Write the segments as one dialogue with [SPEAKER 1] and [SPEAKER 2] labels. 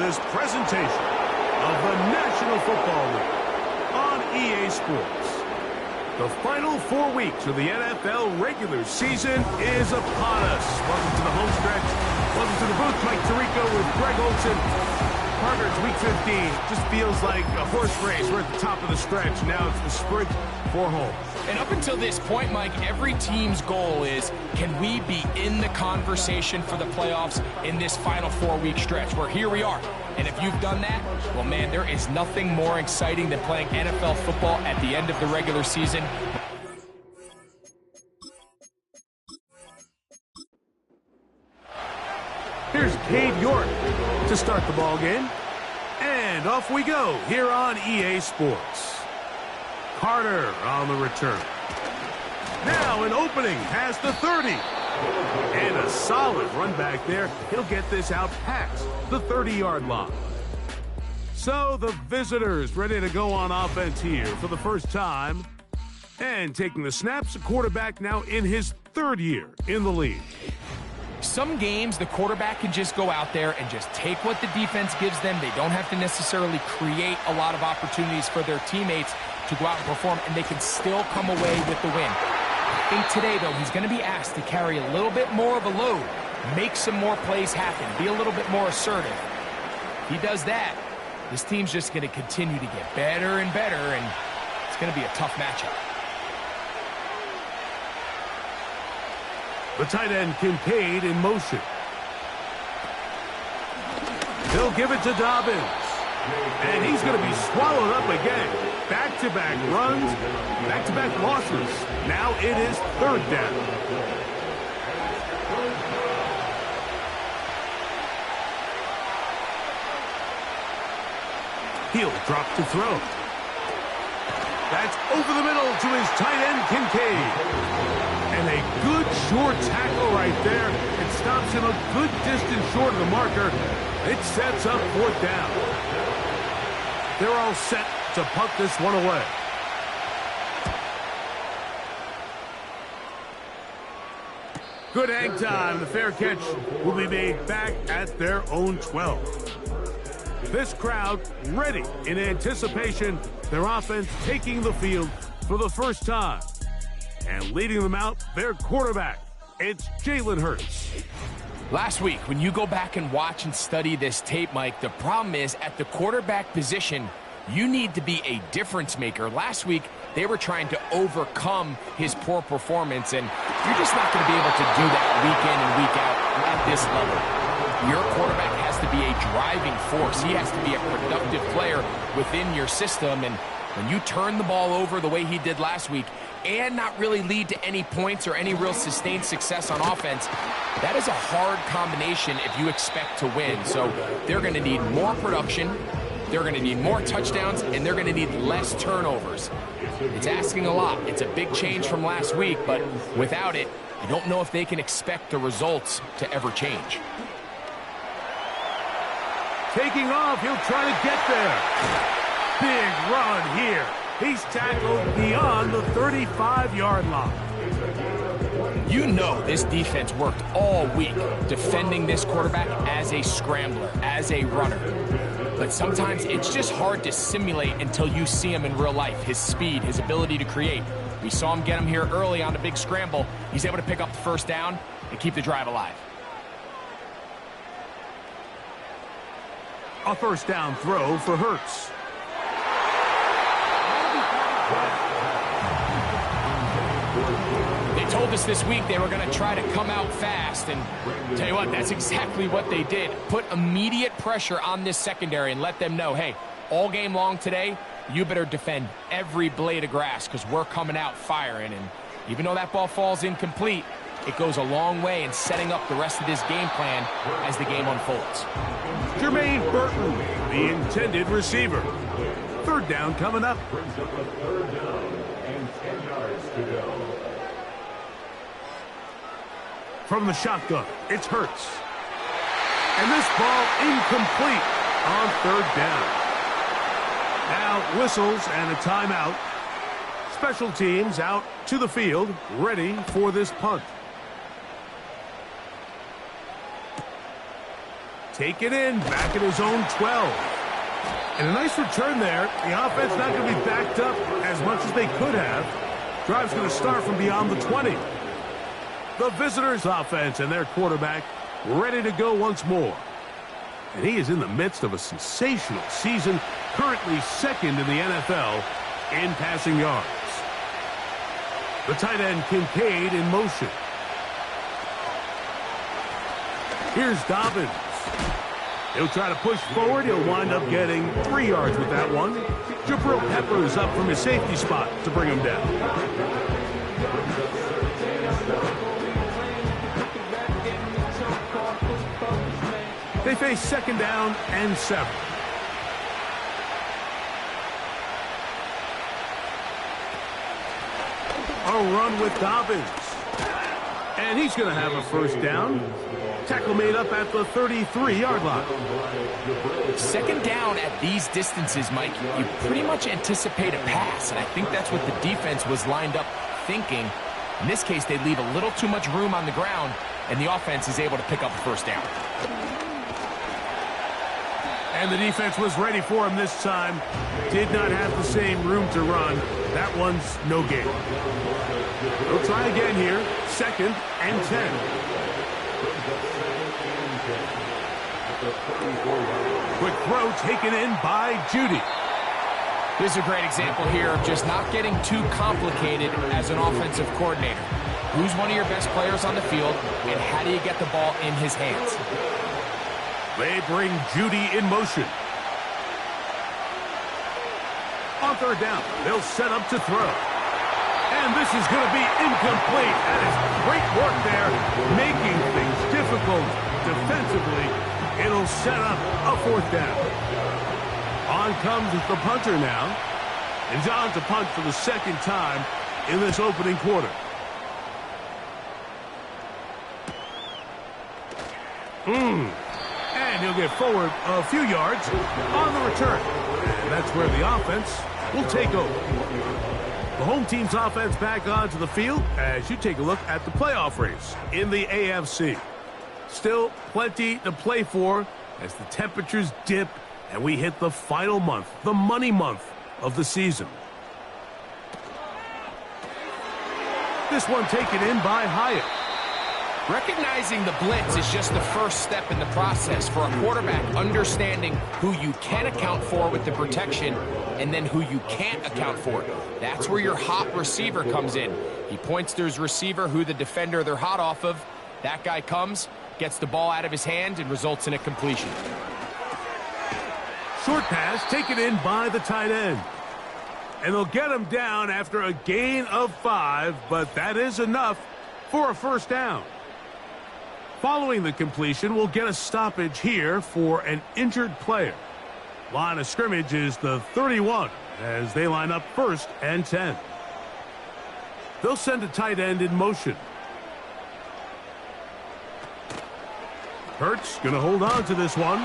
[SPEAKER 1] this presentation of the National Football League on EA Sports. The final 4 weeks of the NFL regular season is upon us. Welcome to the home stretch. Welcome to the booth. Mike Tirico with Greg Olson. Partner, it's week 15. Just feels like a horse race. We're at the top of the stretch. Now it's the sprint for home.
[SPEAKER 2] And up until this point, Mike, every team's goal is, can we be in the conversation for the playoffs in this final 4-week stretch? Where here we are. And if you've done that, well, man, there is nothing more exciting than playing NFL football at the end of the regular season.
[SPEAKER 1] Here's Cade York to start the ball game. And off we go here on EA Sports. Carter on the return. Now an opening past the 30. And a solid run back there. He'll get this out past the 30-yard line. So the visitors ready to go on offense here for the first time. And taking the snaps, the quarterback now in his 3rd year in the league.
[SPEAKER 2] Some games, the quarterback can just go out there and just take what the defense gives them. They don't have to necessarily create a lot of opportunities for their teammates to go out and perform, and they can still come away with the win. I think today, though, he's going to be asked to carry a little bit more of a load, make some more plays happen, be a little bit more assertive. If he does that, this team's just going to continue to get better and better, and it's going to be a tough matchup.
[SPEAKER 1] The tight end Kincaid in motion. He'll give it to Dobbins. And he's going to be swallowed up again. Back-to-back runs, back-to-back losses. Now it is 3rd down. He'll drop to throw. That's over the middle to his tight end Kincaid. And a good short tackle right there. It stops him a good distance short of the marker. It sets up 4th down. They're all set to punt this one away. Good hang time. The fair catch will be made back at their own 12. This crowd ready in anticipation. Their offense taking the field for the first time. And leading them out, their quarterback, it's Jalen Hurts.
[SPEAKER 2] Last week, when you go back and watch and study this tape, Mike, the problem is at the quarterback position, you need to be a difference maker. Last week, they were trying to overcome his poor performance, and you're just not going to be able to do that week in and week out at this level. Your quarterback has to be a driving force. He has to be a productive player within your system, and when you turn the ball over the way he did last week and not really lead to any points or any real sustained success on offense, that is a hard combination if you expect to win. So they're going to need more production, they're going to need more touchdowns, and they're going to need less turnovers. It's asking a lot. It's a big change from last week, but without it, I don't know if they can expect the results to ever change.
[SPEAKER 1] Taking off, he'll try to get there. Big run here. He's tackled beyond the 35-yard line.
[SPEAKER 2] You know this defense worked all week defending this quarterback as a scrambler, as a runner. But sometimes it's just hard to simulate until you see him in real life, his speed, his ability to create. We saw him get him here early on the big scramble. He's able to pick up the 1st down and keep the drive alive.
[SPEAKER 1] A 1st down throw for Hurts.
[SPEAKER 2] They told us this week they were going to try to come out fast, and tell you what, that's exactly what they did. Put immediate pressure on this secondary and let them know, hey, all game long today, you better defend every blade of grass because we're coming out firing. And even though that ball falls incomplete, it goes a long way in setting up the rest of this game plan as the game unfolds.
[SPEAKER 1] Jermaine Burton, the intended receiver. 3rd down coming up. From the shotgun, it's Hurts. And this ball incomplete on 3rd down. Now whistles and a timeout. Special teams out to the field, ready for this punt. take it in, back at his own 12. And a nice return there. The offense not going to be backed up as much as they could have. Drive's going to start from beyond the 20. The visitors' offense and their quarterback ready to go once more. And he is in the midst of a sensational season, currently second in the NFL in passing yards. The tight end Kincaid in motion. Here's Dobbins. He'll try to push forward. He'll wind up getting 3 yards with that one. Jabril Peppers up from his safety spot to bring him down. They face second down and 7. A run with Dobbins. And he's going to have a first down. Tackle made up at the 33-yard line.
[SPEAKER 2] Second down at these distances, Mike, you pretty much anticipate a pass, and I think that's what the defense was lined up thinking. In this case, they leave a little too much room on the ground, and the offense is able to pick up the first down.
[SPEAKER 1] And the defense was ready for him this time. Did not have the same room to run. That one's no gain. We'll try again here. Second and 10. Quick throw taken in by Judy.
[SPEAKER 2] Here's a great example here of just not getting too complicated as an offensive coordinator. Who's one of your best players on the field, and how do you get the ball in his hands?
[SPEAKER 1] They bring Judy in motion. On third down, they'll set up to throw. And this is going to be incomplete. That is great work there, making things difficult defensively. It'll set up a fourth down. On comes the punter now. And John to punt for the second time in this opening quarter. And he'll get forward a few yards on the return. And that's where the offense will take over. The home team's offense back onto the field as you take a look at the playoff race in the AFC. Still plenty to play for as the temperatures dip and we hit the final month, the money month of the season. This one taken in by Hyatt.
[SPEAKER 2] Recognizing the blitz is just the first step in the process for a quarterback understanding who you can account for with the protection and then who you can't account for. That's where your hot receiver comes in. He points to his receiver who the defender they're hot off of. That guy comes, gets the ball out of his hand, and results in a completion.
[SPEAKER 1] Short pass taken in by the tight end. And they'll get him down after a gain of 5, but that is enough for a first down. Following the completion, we'll get a stoppage here for an injured player. Line of scrimmage is the 31 as they line up first and 10. They'll send a tight end in motion. Hurts going to hold on to this one.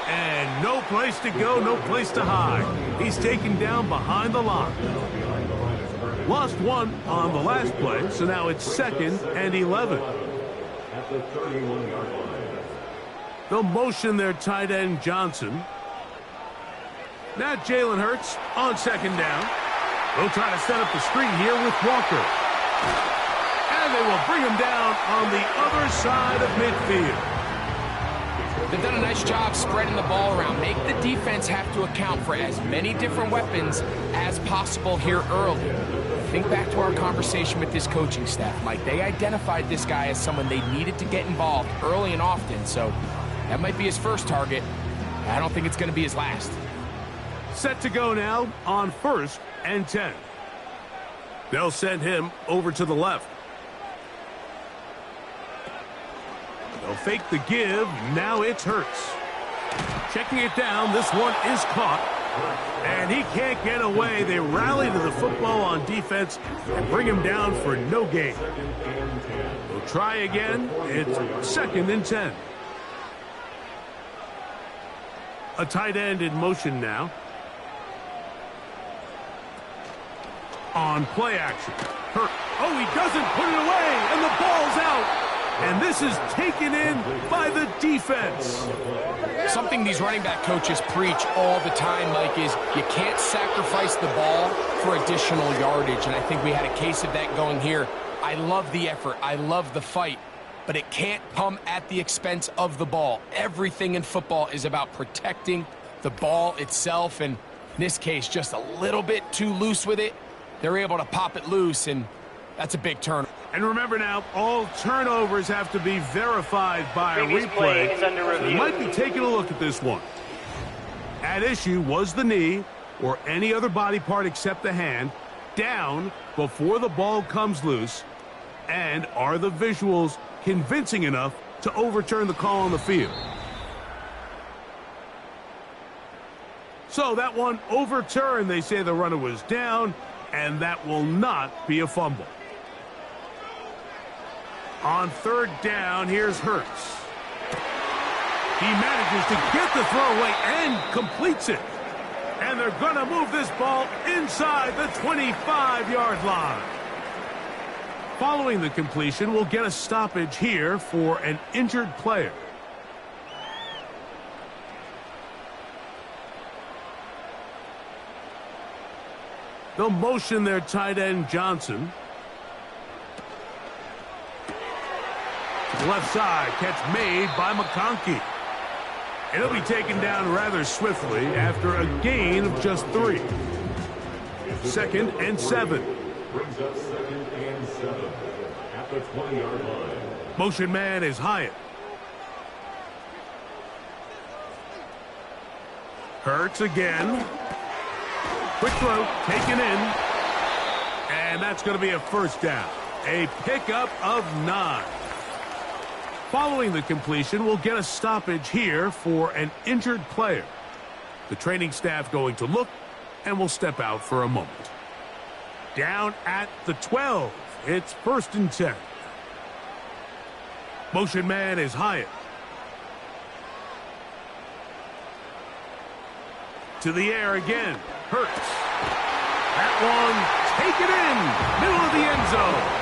[SPEAKER 1] And no place to go, no place to hide. He's taken down behind the line. Lost one on the last play, so now it's second and 11. They'll motion their tight end Johnson. Now Jalen Hurts on second down. They'll try to set up the screen here with Walker. And they will bring him down on the other side of midfield.
[SPEAKER 2] They've done a nice job spreading the ball around. Make the defense have to account for as many different weapons as possible here early. Think back to our conversation with this coaching staff, Mike. They identified this guy as someone they needed to get involved early and often, so that might be his first target. I don't think it's going to be his last.
[SPEAKER 1] Set to go now on first and 10. They'll send him over to the left. They'll fake the give. Now it's Hurts. Checking it down. This one is caught. And he can't get away. They rally to the football on defense and bring him down for no gain. We'll try again. It's second and 10. A tight end in motion now. On play action. Hurt. Oh, he doesn't put it away, and the ball's out. And this is taken in by the defense.
[SPEAKER 2] Something these running back coaches preach all the time, Mike, is you can't sacrifice the ball for additional yardage. And I think we had a case of that going here. I love the effort. I love the fight. But it can't come at the expense of the ball. Everything in football is about protecting the ball itself. And in this case, just a little bit too loose with it. They're able to pop it loose, and that's a big turnover.
[SPEAKER 1] And remember now, all turnovers have to be verified by a replay.
[SPEAKER 3] Is under review.
[SPEAKER 1] We might be taking a look at this one. At issue was the knee, or any other body part except the hand, down before the ball comes loose. And are the visuals convincing enough to overturn the call on the field? So that one overturned. They say the runner was down, and that will not be a fumble. On third down, here's Hurts. He manages to get the throw away and completes it. And they're going to move this ball inside the 25-yard line. Following the completion, we'll get a stoppage here for an injured player. They'll motion their tight end, Johnson. To the left side, catch made by McConkey. And he'll be taken down rather swiftly after a gain of just 3. 2nd and 7.
[SPEAKER 4] Brings up 2nd and 7 at the 20-yard line.
[SPEAKER 1] Motion man is Hyatt. Hurts again. Quick throw, taken in. And that's going to be a first down. A pickup of 9. Following the completion, we'll get a stoppage here for an injured player. The training staff going to look, and will step out for a moment. Down at the 12. It's 1st and 10. Motion man is Hyatt. To the air again. Hurts. That one taken in. Middle of the end zone.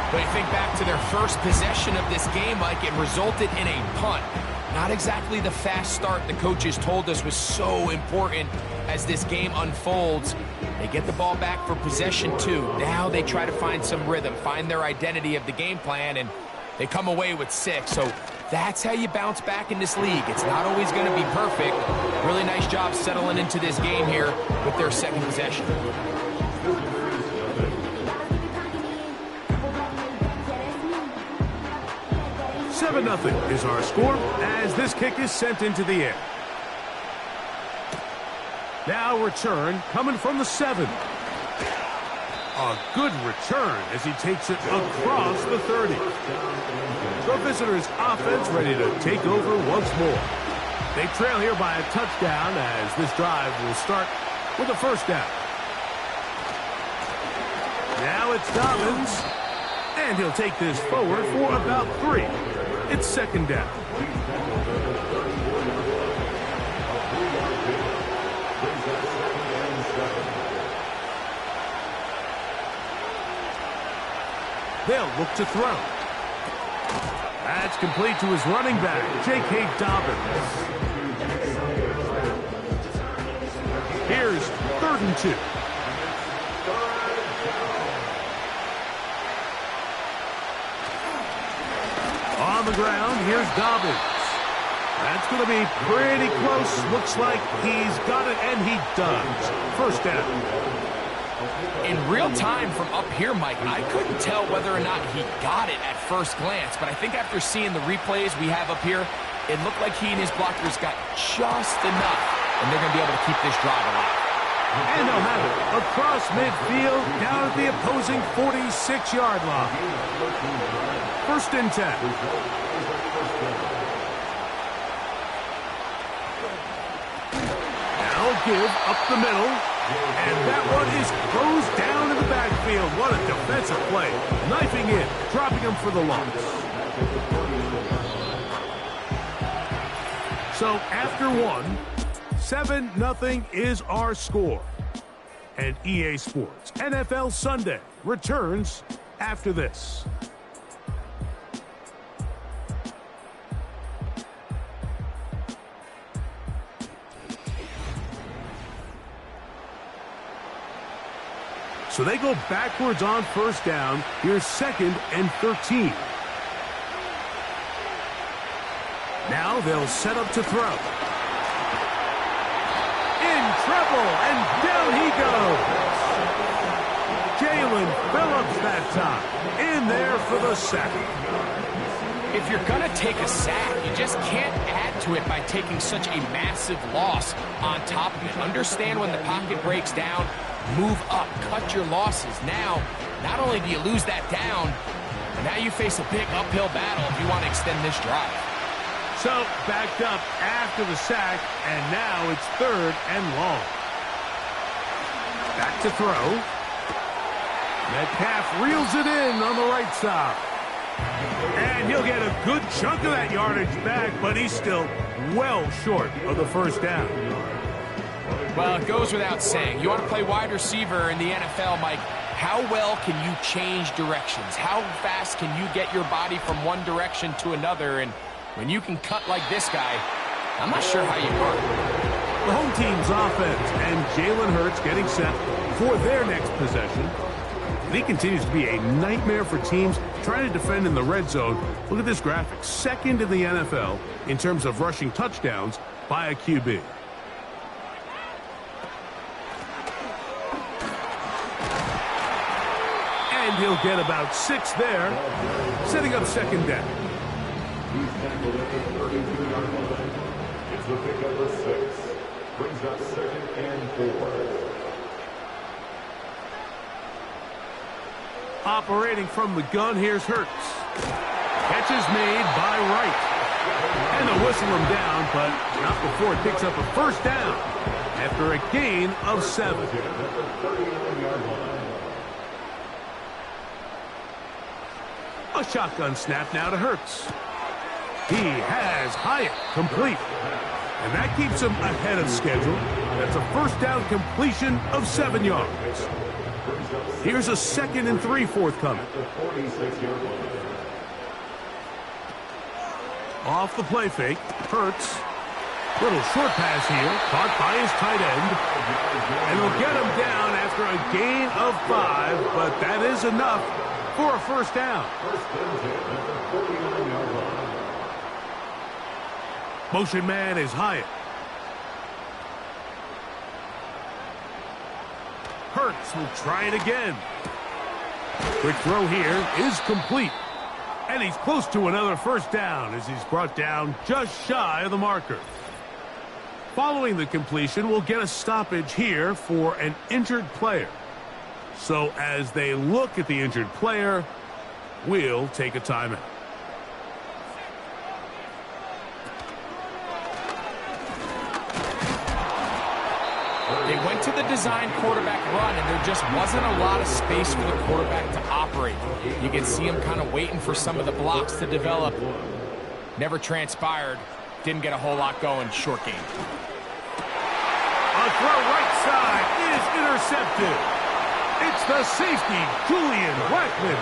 [SPEAKER 2] But you think back to their first possession of this game, Mike, it resulted in a punt. Not exactly the fast start the coaches told us was so important as this game unfolds. They get the ball back for possession 2. Now they try to find some rhythm, find their identity of the game plan, and they come away with 6. So that's how you bounce back in this league. It's not always going to be perfect. Really nice job settling into this game here with their second possession.
[SPEAKER 1] 7-0 is our score as this kick is sent into the air. Now return coming from the 7. A good return as he takes it across the 30. The visitors' offense ready to take over once more. They trail here by a touchdown as this drive will start with a first down. Now it's Dobbins, and he'll take this forward for about 3. It's 2nd down. They'll look to throw. That's complete to his running back, J.K. Dobbins. Here's 3rd and 2. On the ground, here's Dobbins. That's going to be pretty close. Looks like he's got it, and he does. First down.
[SPEAKER 2] In real time from up here, Mike, I couldn't tell whether or not he got it at first glance, but I think after seeing the replays we have up here, it looked like he and his blockers got just enough, and they're going to be able to keep this drive alive.
[SPEAKER 1] And they'll have it across midfield down at the opposing 46-yard line. 1st and 10. Now give up the middle. And that one goes down in the backfield. What a defensive play. Knifing in, dropping him for the loss. So after 1, 7-0 is our score. And EA Sports NFL Sunday returns after this. So they go backwards on first down. Here's 2nd and 13. Now they'll set up to throw. In trouble, and down he goes. Jalen Phillips that time. In there for the sack.
[SPEAKER 2] If you're going to take a sack, you just can't add to it by taking such a massive loss on top of it. Understand when the pocket breaks down, move up, cut your losses. Now, not only do you lose that down, but now you face a big uphill battle if you want to extend this drive.
[SPEAKER 1] So, backed up after the sack, and now it's 3rd and long. Back to throw. Metcalf reels it in on the right side. And he'll get a good chunk of that yardage back, but he's still well short of the first down.
[SPEAKER 2] Well, it goes without saying. You want to play wide receiver in the NFL, Mike, how well can you change directions? How fast can you get your body from one direction to another? And when you can cut like this guy, I'm not sure how you work.
[SPEAKER 1] The home team's offense and Jalen Hurts getting set for their next possession. And he continues to be a nightmare for teams trying to defend in the red zone. Look at this graphic. 2nd in the NFL in terms of rushing touchdowns by a QB. And he'll get about 6 there, setting up 2nd down.
[SPEAKER 4] He's tackled at the 32-yard line. It's the pickup of 6. Brings up 2nd and 4.
[SPEAKER 1] Operating from the gun, here's Hurts. Catch is made by Wright. And they'll whistle him down, but not before it picks up a first down after a gain of 7. A shotgun snap now to Hurts. He has Hyatt complete. And that keeps him ahead of schedule. That's a first down completion of 7 yards. Here's a 2nd and 3 forthcoming. Off the play fake, Hurts. Little short pass here, caught by his tight end. And he'll get him down after a gain of 5, but that is enough for a first down. Motion man is Hyatt. Hurts will try it again. Quick throw here is complete. And he's close to another first down as he's brought down just shy of the marker. Following the completion, we'll get a stoppage here for an injured player. So as they look at the injured player, we'll take a timeout.
[SPEAKER 2] They went to the design quarterback run, and there just wasn't a lot of space for the quarterback to operate. You can see him kind of waiting for some of the blocks to develop. Never transpired. Didn't get a whole lot going. Short game.
[SPEAKER 1] A throw right side is intercepted. It's the safety, Julian Blackman.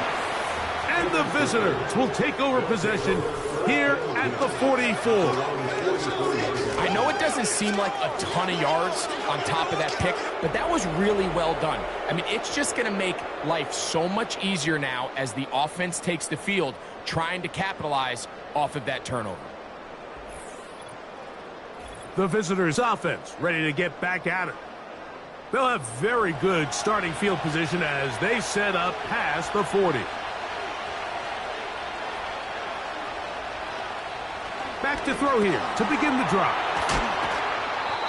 [SPEAKER 1] And the visitors will take over possession here at the 44.
[SPEAKER 2] I know it doesn't seem like a ton of yards on top of that pick, but that was really well done. I mean, it's just going to make life so much easier now as the offense takes the field, trying to capitalize off of that turnover.
[SPEAKER 1] The visitors' offense ready to get back at it. They'll have very good starting field position as they set up past the 40. Back to throw here to begin the drive.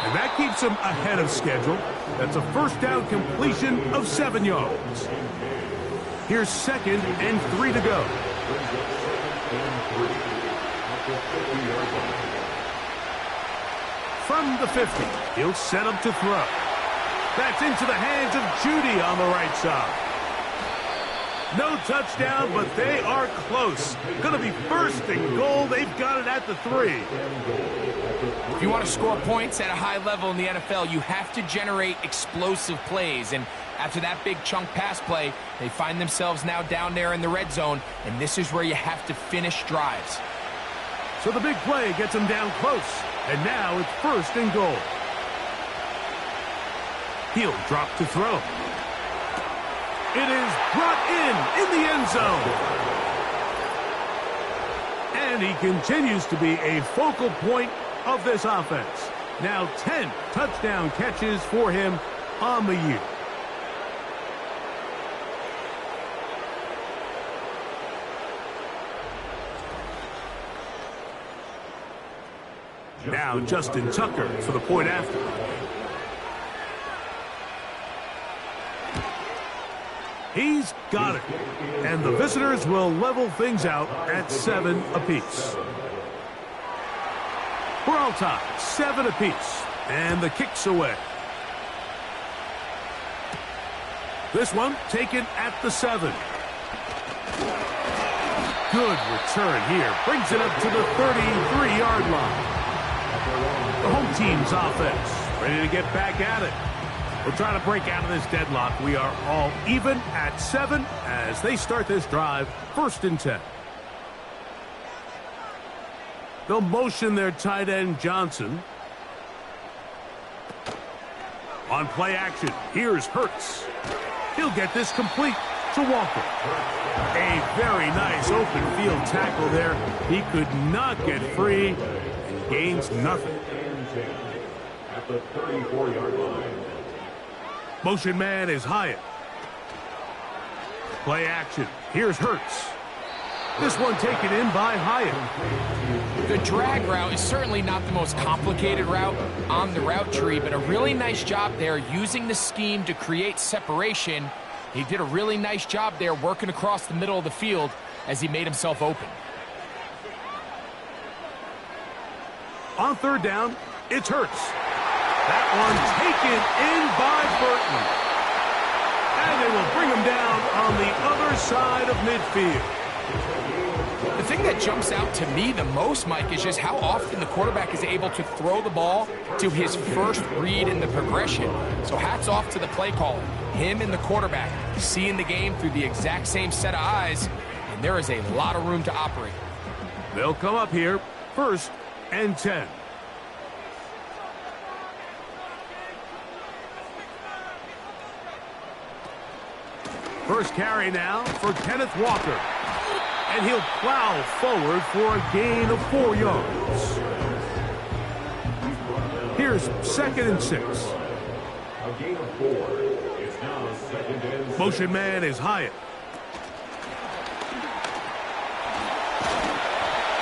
[SPEAKER 1] And that keeps him ahead of schedule. That's a first down completion of 7 yards. Here's 2nd and 3 to go. From the 50, he'll set up to throw. That's into the hands of Judy on the right side. No touchdown, but they are close. Going to be first and goal. They've got it at the 3.
[SPEAKER 2] If you want to score points at a high level in the NFL, you have to generate explosive plays. And after that big chunk pass play, they find themselves now down there in the red zone, and this is where you have to finish drives.
[SPEAKER 1] So the big play gets them down close, and now it's first and goal. He'll drop to throw. It is brought in the end zone. And he continues to be a focal point of this offense. Now 10 touchdown catches for him on the year. Now Justin Tucker for the point after. He's got it. And the visitors will level things out at 7 apiece. We're all tied, 7 apiece. And the kick's away. This one taken at the 7. Good return here. Brings it up to the 33-yard line. The home team's offense ready to get back at it. We'll try to break out of this deadlock. We are all even at 7 as they start this drive, first and 10. They'll motion their tight end, Johnson. On play action, here's Hurts. He'll get this complete to Walker. A very nice open field tackle there. He could not get free and gains nothing.
[SPEAKER 4] At the 34-yard line.
[SPEAKER 1] Motion man is Hyatt. Play action. Here's Hurts. This one taken in by Hyatt.
[SPEAKER 2] The drag route is certainly not the most complicated route on the route tree, but a really nice job there using the scheme to create separation. He did a really nice job there working across the middle of the field as he made himself open.
[SPEAKER 1] On third down, it's Hurts. That one taken in by Burton. And they will bring him down on the other side of midfield.
[SPEAKER 2] The thing that jumps out to me the most, Mike, is just how often the quarterback is able to throw the ball to his first read in the progression. So hats off to the play caller. Him and the quarterback seeing the game through the exact same set of eyes, and there is a lot of room to operate.
[SPEAKER 1] They'll come up here, first and 10. First carry now for Kenneth Walker. And he'll plow forward for a gain of 4 yards. Here's second and 6.
[SPEAKER 4] A gain of 4. It's now second and 6.
[SPEAKER 1] Motion man is Hyatt.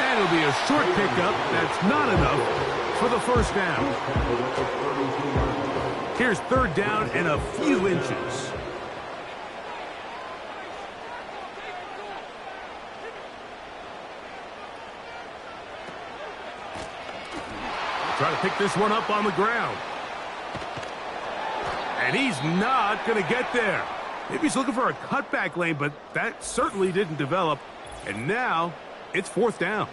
[SPEAKER 1] And it'll be a short pickup. That's not enough for the first down. Here's third down and a few inches. Try to pick this one up on the ground. And he's not going to get there. Maybe he's looking for a cutback lane, but that certainly didn't develop. And now it's fourth down.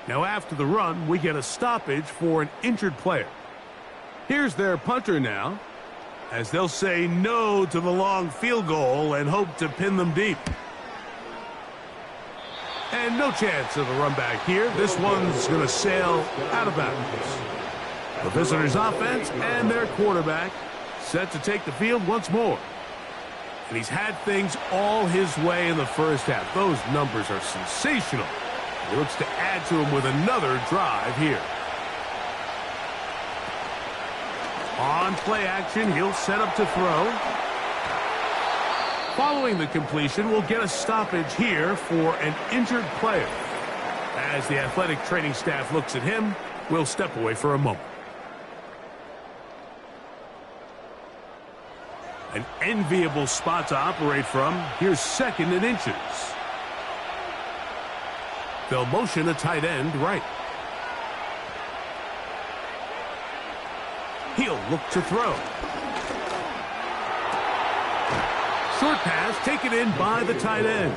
[SPEAKER 1] Now after the run, we get a stoppage for an injured player. Here's their punter now, as they'll say no to the long field goal and hope to pin them deep. And no chance of a run back here. This one's going to sail out of bounds. The visitors' offense and their quarterback set to take the field once more. And he's had things all his way in the first half. Those numbers are sensational. He looks to add to them with another drive here. On play action, he'll set up to throw. Following the completion, we'll get a stoppage here for an injured player. As the athletic training staff looks at him, we'll step away for a moment. An enviable spot to operate from. Here's second and inches. They'll motion a tight end right. He'll look to throw. Short pass taken in by the tight end.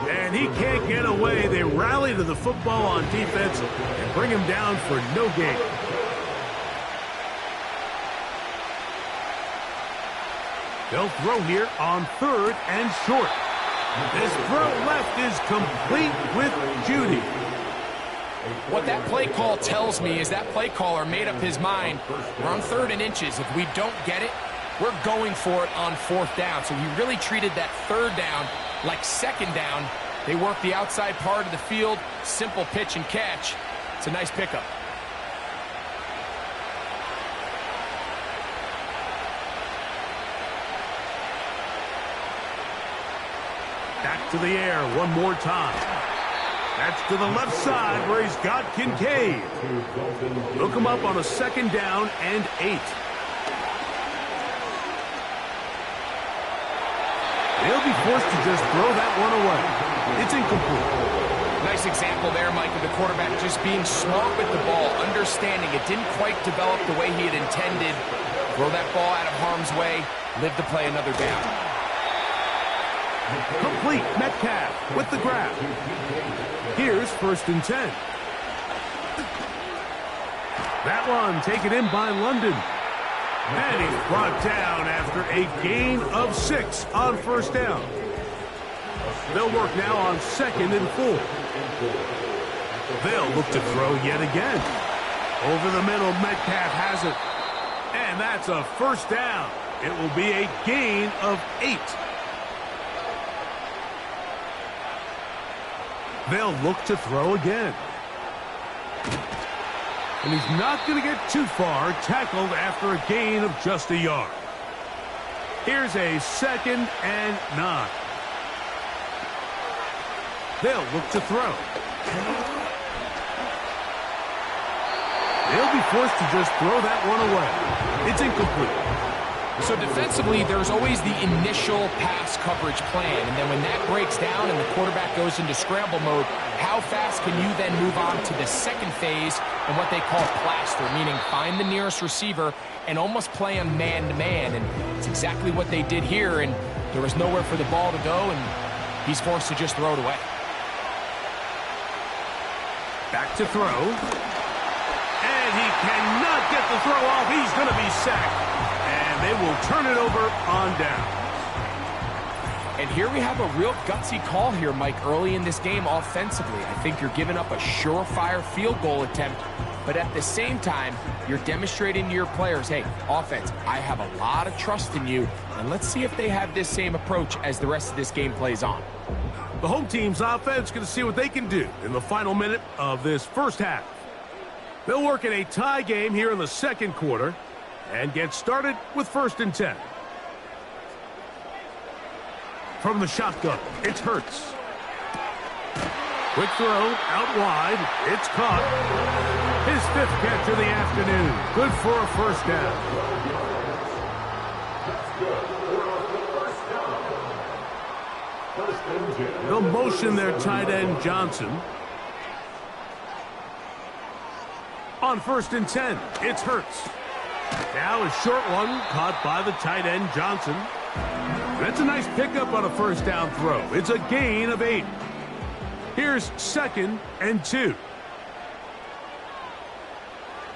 [SPEAKER 1] And he can't get away. They rally to the football on defense and bring him down for no gain. They'll throw here on 3rd and short. This throw left is complete with Judy.
[SPEAKER 2] What that play call tells me is that play caller made up his mind. We're on 3rd and inches. If we don't get it, we're going for it on 4th down. So he really treated that 3rd down like 2nd down. They work the outside part of the field. Simple pitch and catch. It's a nice pickup.
[SPEAKER 1] Back to the air one more time. That's to the left side where he's got Kincaid. Look him up on a 2nd down and 8. They'll be forced to just throw that one away. It's incomplete.
[SPEAKER 2] Nice example there, Mike, of the quarterback just being smart with the ball, understanding it didn't quite develop the way he had intended. Throw that ball out of harm's way, live to play another down.
[SPEAKER 1] Complete. Metcalf with the grab. Here's 1st and 10. That one taken in by London. And he's brought down after a gain of 6 on 1st down. They'll work now on 2nd and 4. They'll look to throw yet again. Over the middle, Metcalf has it. And that's a 1st down. It will be a gain of 8. They'll look to throw again. And he's not going to get too far, tackled after a gain of just a yard. Here's a 2nd and 9. They'll look to throw. They'll be forced to just throw that one away. It's incomplete.
[SPEAKER 2] So defensively, there's always the initial pass coverage plan, and then when that breaks down and the quarterback goes into scramble mode, how fast can you then move on to the 2nd phase and what they call plaster, meaning find the nearest receiver and almost play him man-to-man, and it's exactly what they did here, and there was nowhere for the ball to go, and he's forced to just throw it away.
[SPEAKER 1] Back to throw. And he cannot get the throw off. He's going to be sacked. They will turn it over on down.
[SPEAKER 2] And here we have a real gutsy call here, Mike, early in this game offensively. I think you're giving up a surefire field goal attempt, but at the same time, you're demonstrating to your players, hey, offense, I have a lot of trust in you, and let's see if they have this same approach as the rest of this game plays on.
[SPEAKER 1] The home team's offense going to see what they can do in the final minute of this 1st half. They'll work in a tie game here in the 2nd quarter. And get started with 1st and 10. From the shotgun, it's Hurts. Quick throw, out wide. It's caught. His 5th catch of the afternoon. Good for a 1st down. They'll motion their tight end, Johnson. On 1st and 10, it's Hurts. Now a short one caught by the tight end, Johnson. That's a nice pickup on a 1st down throw. It's a gain of 8. Here's 2nd and 2.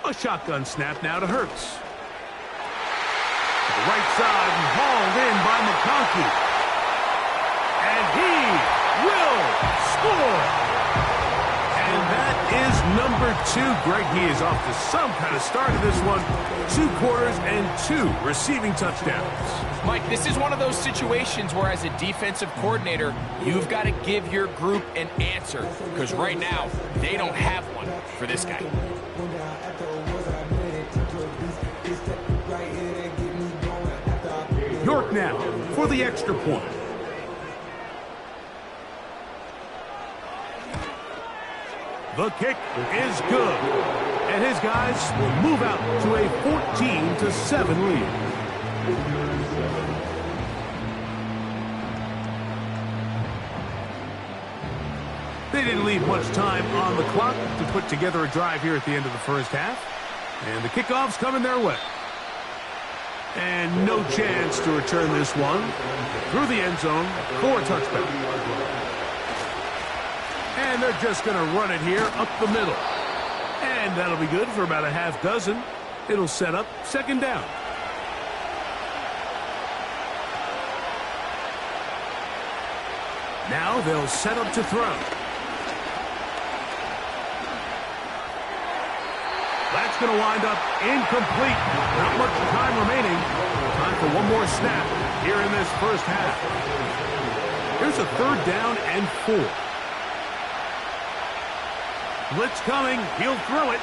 [SPEAKER 1] A shotgun snap now to Hurts. The right side and hauled in by McConkey. And he will score. And that is number 2. Greg, he is off to some kind of start in this one. 2 quarters and 2 receiving touchdowns.
[SPEAKER 2] Mike, this is one of those situations where as a defensive coordinator, you've got to give your group an answer, because right now, they don't have one for this guy.
[SPEAKER 1] York now for the extra point. The kick is good, and his guys will move out to a 14-7 lead. They didn't leave much time on the clock to put together a drive here at the end of the 1st half, and the kickoff's coming their way. And no chance to return this one through the end zone for a touchback. And they're just going to run it here up the middle. And that'll be good for about a half dozen. It'll set up second down. Now they'll set up to throw. That's going to wind up incomplete. Not much time remaining. Time for one more snap here in this first half. Here's a third down and 4. Blitz coming. He'll throw it.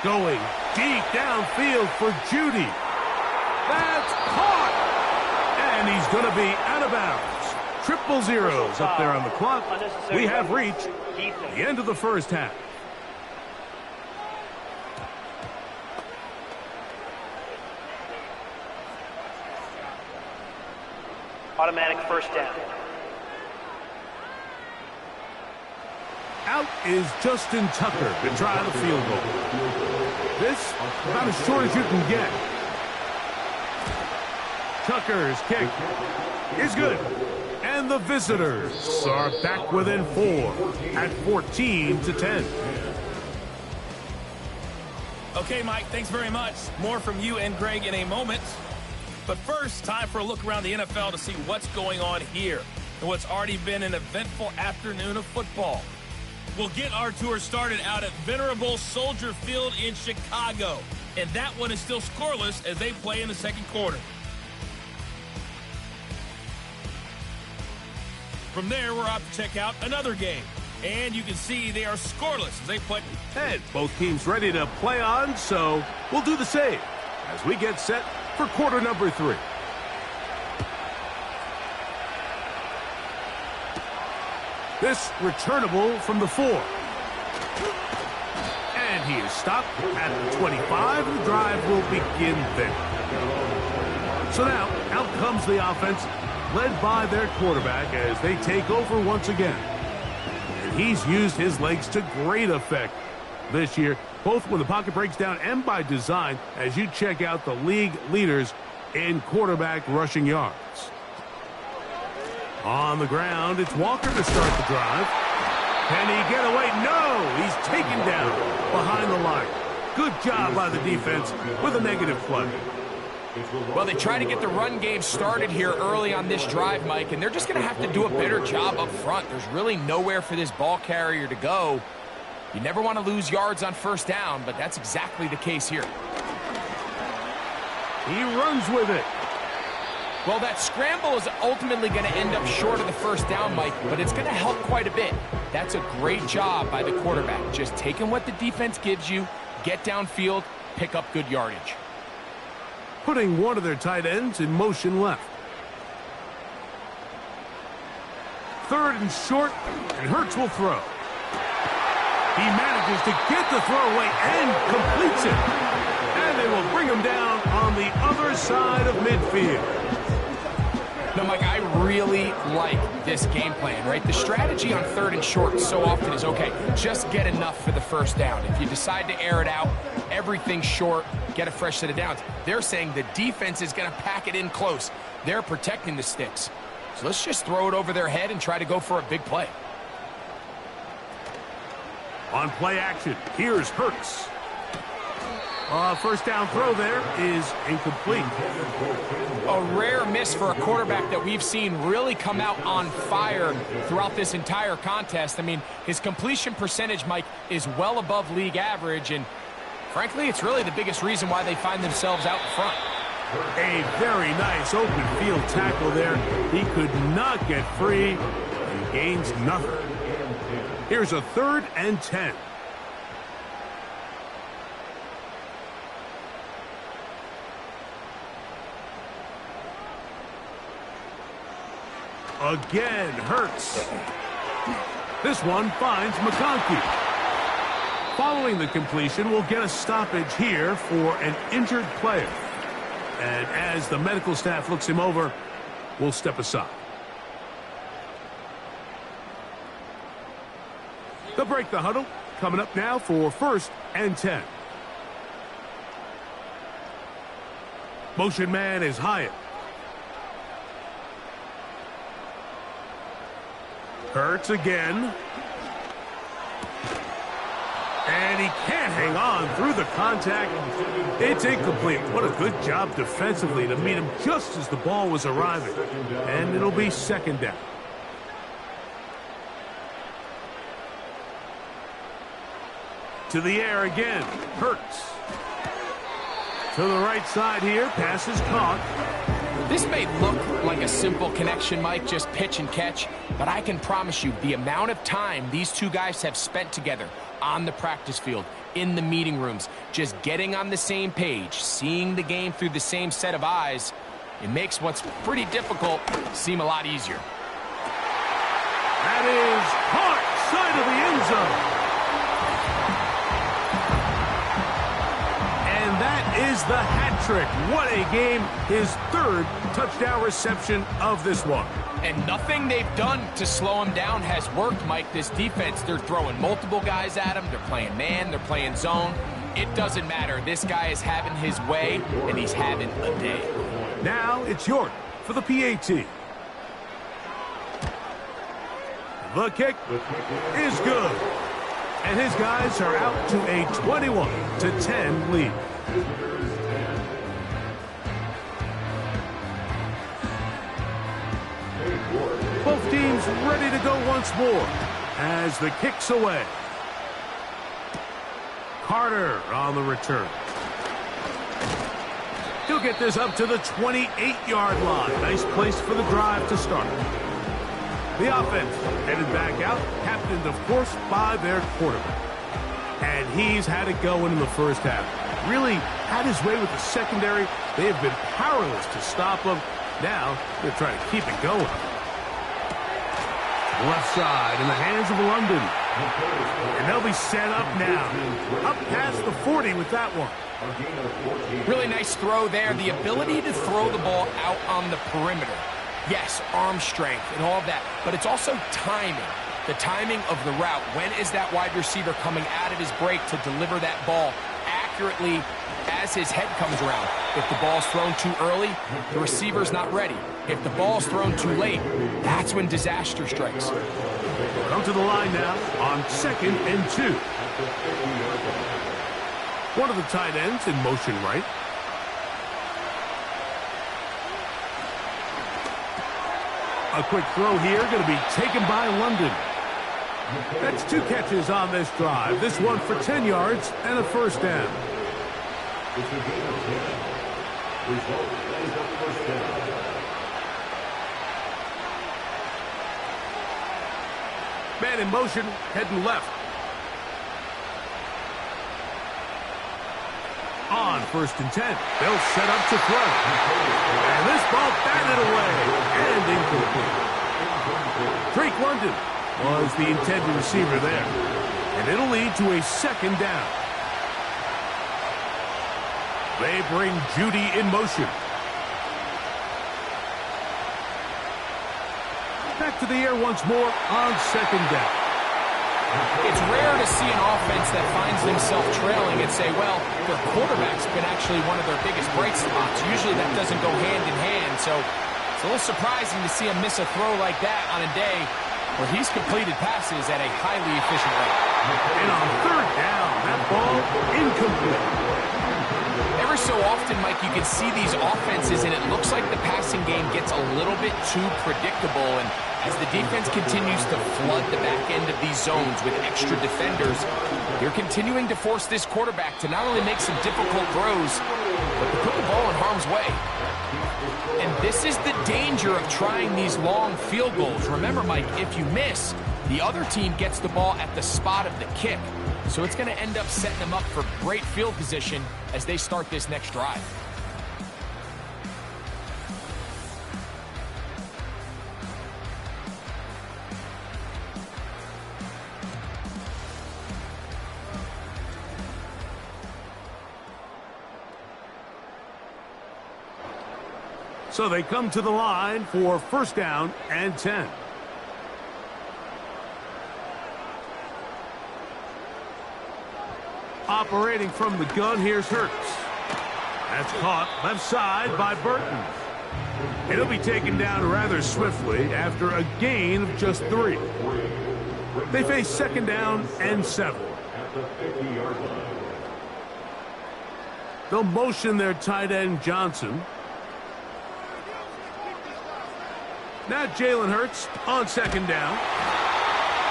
[SPEAKER 1] Going deep downfield for Judy. That's caught. And he's going to be out of bounds. Triple zeros up there on the clock. We have reached the end of the first half.
[SPEAKER 3] Automatic first down.
[SPEAKER 1] Out is Justin Tucker to try the field goal. This about as short as you can get. Tucker's kick is good. And the visitors are back within 4 at 14-10.
[SPEAKER 5] Okay, Mike, thanks very much. More from you and Greg in a moment. But first, time for a look around the NFL to see what's going on here and what's already been an eventful afternoon of football. We'll get our tour started out at venerable Soldier Field in Chicago. And that one is still scoreless as they play in the second quarter. From there, we're off to check out another game. And you can see they are scoreless as they play.
[SPEAKER 1] And both teams ready to play on, so we'll do the same as we get set for quarter number 3. This returnable from the 4. And he is stopped at the 25. The drive will begin there. So now, out comes the offense, led by their quarterback as they take over once again. And he's used his legs to great effect this year, both when the pocket breaks down and by design, as you check out the league leaders in quarterback rushing yards. On the ground, it's Walker to start the drive. Can he get away? No! He's taken down behind the line. Good job by the defense with a negative play.
[SPEAKER 2] Well, they try to get the run game started here early on this drive, Mike, and they're just going to have to do a better job up front. There's really nowhere for this ball carrier to go. You never want to lose yards on first down, but that's exactly the case here.
[SPEAKER 1] He runs with it.
[SPEAKER 2] Well, that scramble is ultimately going to end up short of the first down, Mike, but it's going to help quite a bit. That's a great job by the quarterback. Just taking what the defense gives you, get downfield, pick up good yardage.
[SPEAKER 1] Putting one of their tight ends in motion left. Third and short, and Hurts will throw. He manages to get the throw away and completes it. And they will bring him down on the other side of midfield.
[SPEAKER 2] No, Mike, I really like this game plan, right? The strategy on third and short so often is, okay, just get enough for the first down. If you decide to air it out, everything's short, get a fresh set of downs. They're saying the defense is going to pack it in close. They're protecting the sticks. So let's just throw it over their head and try to go for a big play.
[SPEAKER 1] On play action, here's Hurts. First down throw there is incomplete.
[SPEAKER 2] A rare miss for a quarterback that we've seen really come out on fire throughout this entire contest. I mean, his completion percentage, Mike, is well above league average, and frankly, it's really the biggest reason why they find themselves out in front.
[SPEAKER 1] A very nice open field tackle there. He could not get free and gains nothing. Here's a 3rd and 10. Again, Hurts. This one finds McConkey. Following the completion, we'll get a stoppage here for an injured player. And as the medical staff looks him over, we'll step aside. They'll break the huddle. Coming up now for 1st and 10. Motion man is Hyatt. Hurts again. And he can't hang on through the contact. It's incomplete. What a good job defensively to meet him just as the ball was arriving. And it'll be second down. To the air again. Hurts. To the right side here. Pass is caught.
[SPEAKER 2] This may look like a simple connection, Mike, just pitch and catch, but I can promise you the amount of time these two guys have spent together on the practice field, in the meeting rooms, just getting on the same page, seeing the game through the same set of eyes, it makes what's pretty difficult seem a lot easier.
[SPEAKER 1] That is caught side of the end zone. And that is the hat trick. What a game. His third touchdown reception of this one.
[SPEAKER 2] And nothing they've done to slow him down has worked, Mike. This defense, they're throwing multiple guys at him. They're playing man. They're playing zone. It doesn't matter. This guy is having his way, and he's having a day.
[SPEAKER 1] Now it's York for the PAT. The kick is good. And his guys are out to a 21-10 lead. Both teams ready to go once more as the kick's away. Carter on the return. He'll get this up to the 28-yard line. Nice place for the drive to start. The offense headed back out, captained, of course, by their quarterback. And he's had it going in the first half. Really had his way with the secondary. They have been powerless to stop him. Now they're trying to keep it going. Left side in the hands of London. And they'll be set up now. Up past the 40 with that one.
[SPEAKER 2] Really nice throw there. The ability to throw the ball out on the perimeter. Yes, arm strength and all of that, but it's also timing. The timing of the route. When is that wide receiver coming out of his break to deliver that ball accurately as his head comes around? If the ball's thrown too early, the receiver's not ready. If the ball's thrown too late, that's when disaster strikes.
[SPEAKER 1] Come to the line now on 2nd and 2. One of the tight ends in motion right. A quick throw here, going to be taken by London. That's 2 catches on this drive. This one for 10 yards and a first down.
[SPEAKER 4] It's a gain of 10. Result is a first down.
[SPEAKER 1] Man in motion, heading left. On 1st and 10. They'll set up to throw. And this ball batted away and incomplete. Drake London was the intended receiver there. And it'll lead to a second down. They bring Judy in motion. Back to the air once more on 2nd down.
[SPEAKER 2] It's rare to see an offense that finds themselves trailing and say, well, their quarterback's been actually one of their biggest bright spots. Usually that doesn't go hand in hand, so it's a little surprising to see him miss a throw like that on a day where he's completed passes at a highly efficient rate.
[SPEAKER 1] And on 3rd down, that ball incomplete.
[SPEAKER 2] Every so often, Mike, you can see these offenses, and it looks like the passing game gets a little bit too predictable. And as the defense continues to flood the back end of these zones with extra defenders, you're continuing to force this quarterback to not only make some difficult throws, but to put the ball in harm's way. And this is the danger of trying these long field goals. Remember, Mike, if you miss, the other team gets the ball at the spot of the kick. So it's going to end up setting them up for great field position as they start this next drive.
[SPEAKER 1] So they come to the line for 1st down and 10. Operating from the gun, here's Hurts. That's caught left side by Burton. It'll be taken down rather swiftly after a gain of just 3. They face second down and 7. They'll motion their tight end Johnson. Now Jalen Hurts on second down.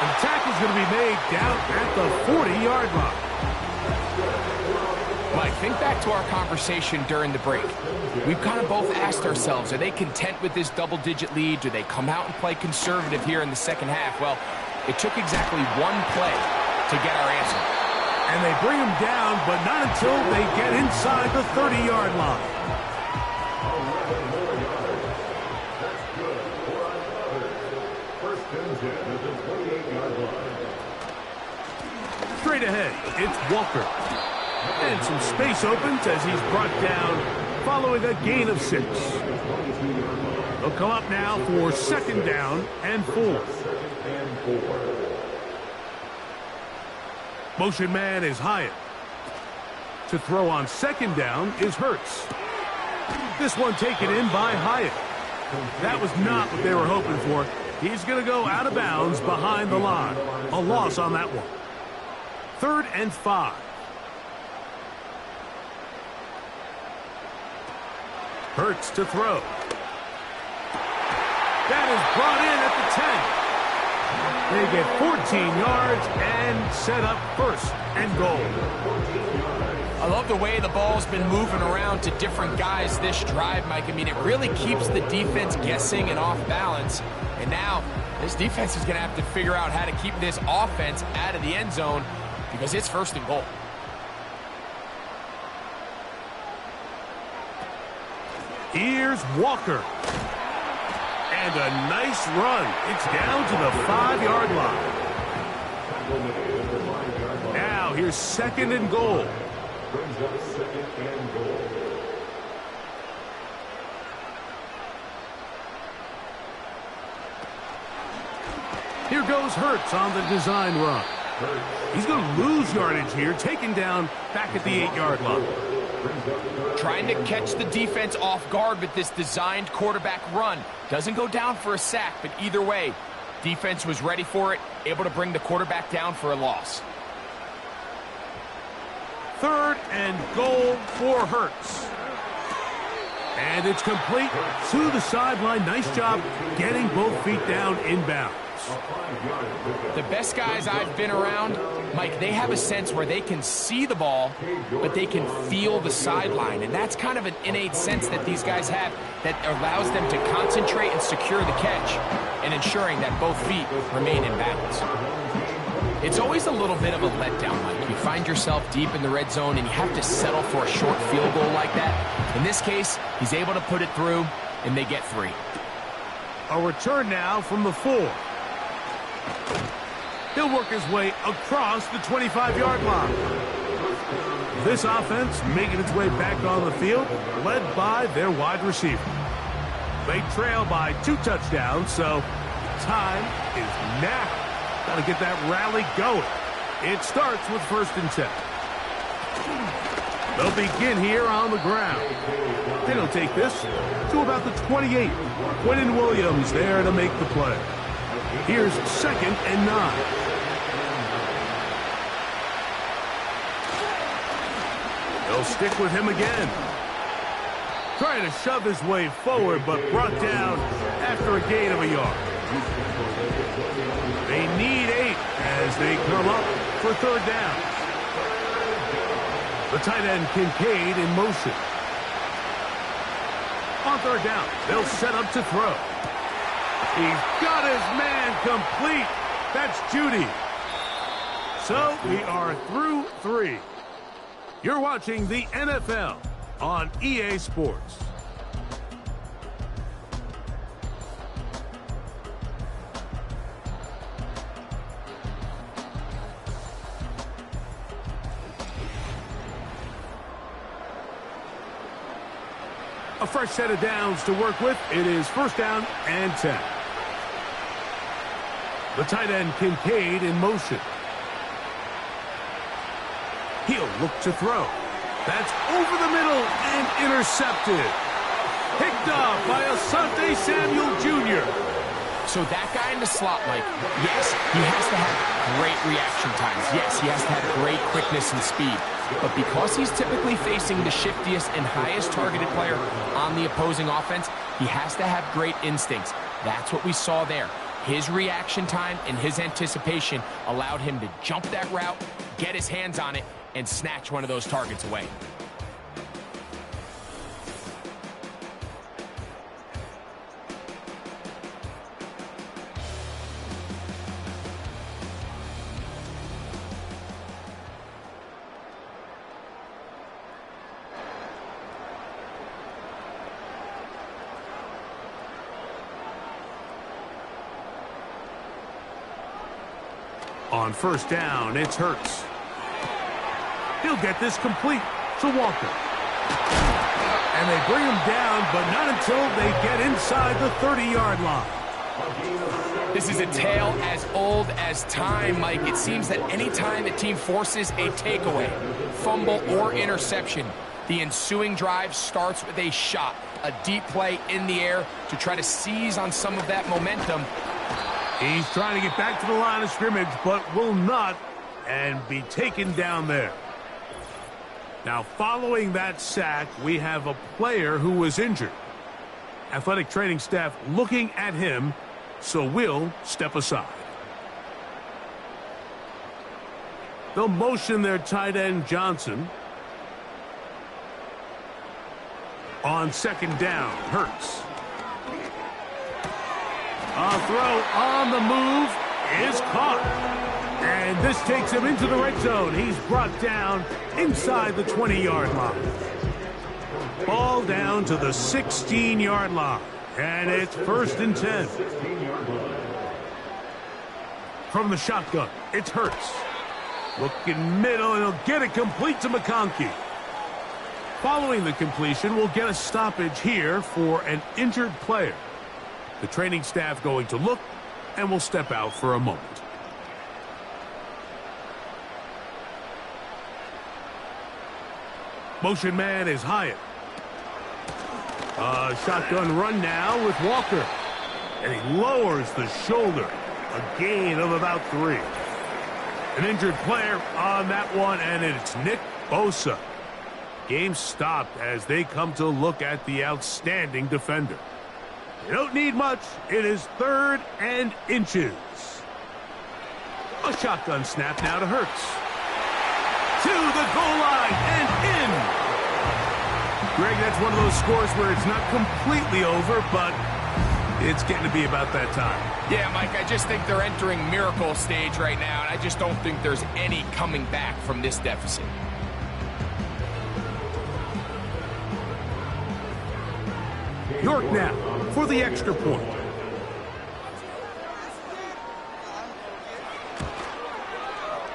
[SPEAKER 1] And the tackle's going to be made down at the 40-yard line.
[SPEAKER 2] Mike, think back to our conversation during the break. We've kind of both asked ourselves, are they content with this double-digit lead? Do they come out and play conservative here in the second half? Well, it took exactly one play to get our answer.
[SPEAKER 1] And they bring him down, but not until they get inside the 30-yard line. Straight ahead, it's Walker. And some space opens as he's brought down following a gain of 6. They'll come up now for second down and 4. Motion man is Hyatt. To throw on second down is Hurts. This one taken in by Hyatt. That was not what they were hoping for. He's going to go out of bounds behind the line. A loss on that one. 3rd and 5. Hurts to throw. That is brought in at the 10. They get 14 yards and set up 1st and goal.
[SPEAKER 2] I love the way the ball's been moving around to different guys this drive, Mike. I mean, it really keeps the defense guessing and off balance. And now this defense is going to have to figure out how to keep this offense out of the end zone because it's 1st and goal.
[SPEAKER 1] Here's Walker. And a nice run. It's down to the 5-yard line. Now here's 2nd and goal.
[SPEAKER 4] Brings up 2nd and goal.
[SPEAKER 1] Here goes Hurts on the design run. He's going to lose yardage here, taken down back at the 8-yard line.
[SPEAKER 2] Trying to catch the defense off guard with this designed quarterback run. Doesn't go down for a sack, but either way, defense was ready for it, able to bring the quarterback down for a loss.
[SPEAKER 1] 3rd and goal for Hurts. And it's complete to the sideline. Nice job getting both feet down inbounds.
[SPEAKER 2] The best guys I've been around, Mike, they have a sense where they can see the ball, but they can feel the sideline. And that's kind of an innate sense that these guys have that allows them to concentrate and secure the catch and ensuring that both feet remain in balance. It's always a little bit of a letdown, Mike. You find yourself deep in the red zone and you have to settle for a short field goal like that. In this case, he's able to put it through, and they get 3.
[SPEAKER 1] A return now from the 4. He'll work his way across the 25-yard line. This offense making its way back on the field, led by their wide receiver. They trail by 2 touchdowns, so time is now. Got to get that rally going. It starts with 1st and 10. They'll begin here on the ground. Then he'll take this to about the 28. Quentin Williams there to make the play. Here's 2nd and 9. They'll stick with him again. Trying to shove his way forward, but brought down after a gain of a yard. They need 8 as they come up for 3rd down. The tight end Kincaid in motion. On 3rd down, they'll set up to throw. He's got his man complete. That's Judy. So we are through 3. You're watching the NFL on EA Sports. A fresh set of downs to work with. It is 1st down and 10. The tight end Kincaid in motion. He'll look to throw. That's over the middle and intercepted. Picked up by Asante Samuel Jr.
[SPEAKER 2] So that guy in the slot, Mike, yes, he has to have great reaction times. Yes, he has to have great quickness and speed. But because he's typically facing the shiftiest and highest targeted player on the opposing offense, he has to have great instincts. That's what we saw there. His reaction time and his anticipation allowed him to jump that route, get his hands on it, and snatch one of those targets away.
[SPEAKER 1] On first down, it's Hurts. He'll get this complete to Walker. And they bring him down, but not until they get inside the 30-yard line.
[SPEAKER 2] This is a tale as old as time, Mike. It seems that any time the team forces a takeaway, fumble, or interception, the ensuing drive starts with a shot, a deep play in the air to try to seize on some of that momentum.
[SPEAKER 1] He's trying to get back to the line of scrimmage, but will not, and be taken down there. Now, following that sack, we have a player who was injured. Athletic training staff looking at him, so we'll step aside. They'll motion their tight end, Johnson. On second down, Hurts. A throw on the move is caught. And this takes him into the red zone. He's brought down inside the 20-yard line. Ball down to the 16-yard line. And it's 1st and 10. From the shotgun, it's Hurts. Looking middle, and he'll get it complete to McConkey. Following the completion, we'll get a stoppage here for an injured player. The training staff going to look, and will step out for a moment. Motion man is Hyatt. A shotgun run now with Walker. And he lowers the shoulder. A gain of about 3. An injured player on that one, and it's Nick Bosa. Game stopped as they come to look at the outstanding defender. You don't need much. It is 3rd and inches. A shotgun snap now to Hurts. To the goal line and in. Greg, that's one of those scores where it's not completely over, but it's getting to be about that time.
[SPEAKER 2] Yeah, Mike, I just think they're entering miracle stage right now, and I just don't think there's any coming back from this deficit.
[SPEAKER 1] York now for the extra point.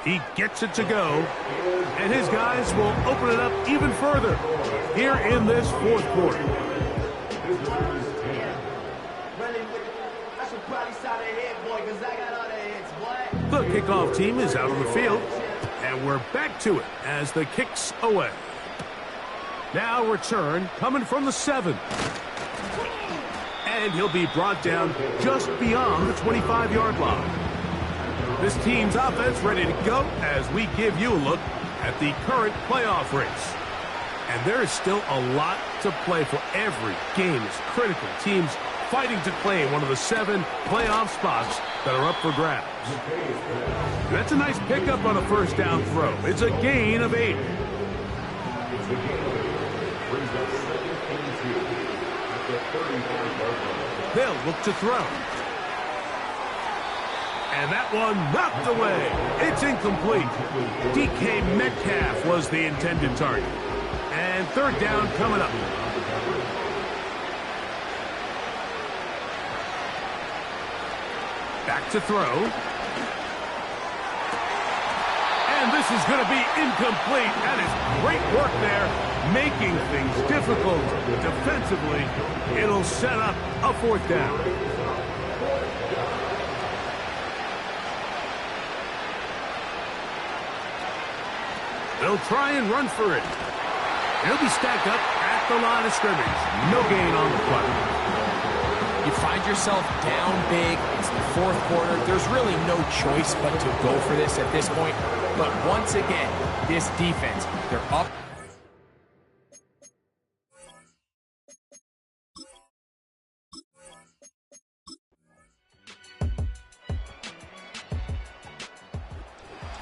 [SPEAKER 1] He gets it to go, and his guys will open it up even further here in this 4th quarter. The kickoff team is out on the field, and we're back to it as the kick's away. Now return coming from the 7. And he'll be brought down just beyond the 25-yard line. This team's offense ready to go as we give you a look at the current playoff race. And there is still a lot to play for. Every game is critical. Teams fighting to claim one of the 7 playoff spots that are up for grabs. That's a nice pickup on a first down throw. It's a gain of 8. They'll look to throw. And that one knocked away. It's incomplete. DK Metcalf was the intended target. And 3rd down coming up. Back to throw. And this is going to be incomplete. That is great work there, making things difficult defensively. It'll set up a 4th down. They'll try and run for it. He'll be stacked up at the line of scrimmage. No gain on the play.
[SPEAKER 2] You find yourself down big. It's the fourth quarter. There's really no choice but to go for this at this point. But once again, this defense, they're up.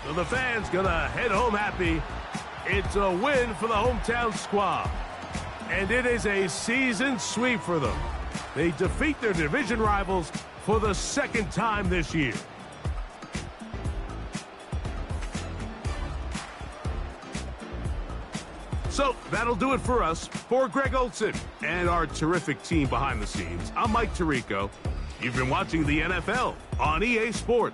[SPEAKER 1] So the fans gonna head home happy. It's a win for the hometown squad. And it is a season sweep for them. They defeat their division rivals for the second time this year. So that'll do it for us. For Greg Olson and our terrific team behind the scenes, I'm Mike Tirico. You've been watching the NFL on EA Sports.